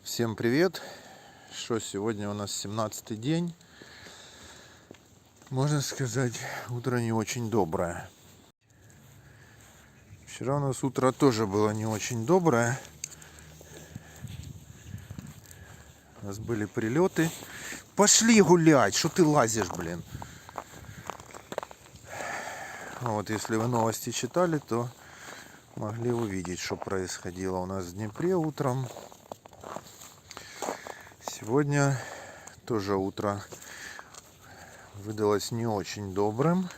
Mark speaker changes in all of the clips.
Speaker 1: Всем привет! Что сегодня у нас 17-й день. Можно сказать, утро не очень доброе. Вчера у нас утро тоже было не очень доброе. У нас были прилеты. Пошли гулять! Что ты лазишь, блин? Вот, если вы новости читали, то могли увидеть, что происходило у нас в Днепре утром. Сегодня тоже утро выдалось не очень добрым.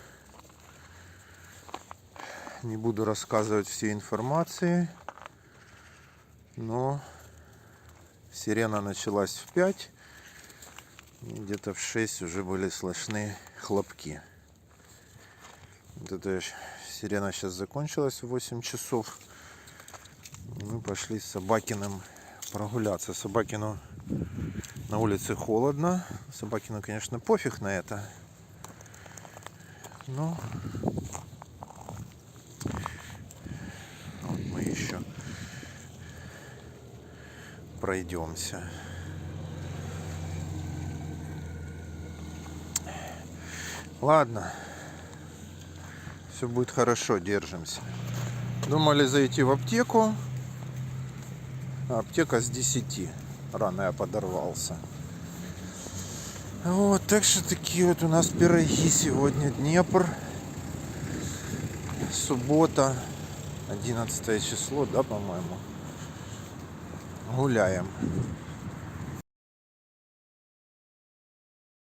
Speaker 1: Не буду рассказывать всей информации, но сирена началась в 5, и где-то в 6 уже были слышны хлопки. Вот эта сирена сейчас закончилась в 8 часов. Мы пошли с Собакиным прогуляться. Собакину на улице холодно. Собакину, конечно, пофиг на это. Но вот мы еще пройдемся. Ладно. Все будет хорошо, держимся. Думали зайти в аптеку. Аптека с 10. Рано я подорвался. Вот, так что такие вот у нас пироги сегодня. Днепр. Суббота. 11 число, да, по-моему. Гуляем.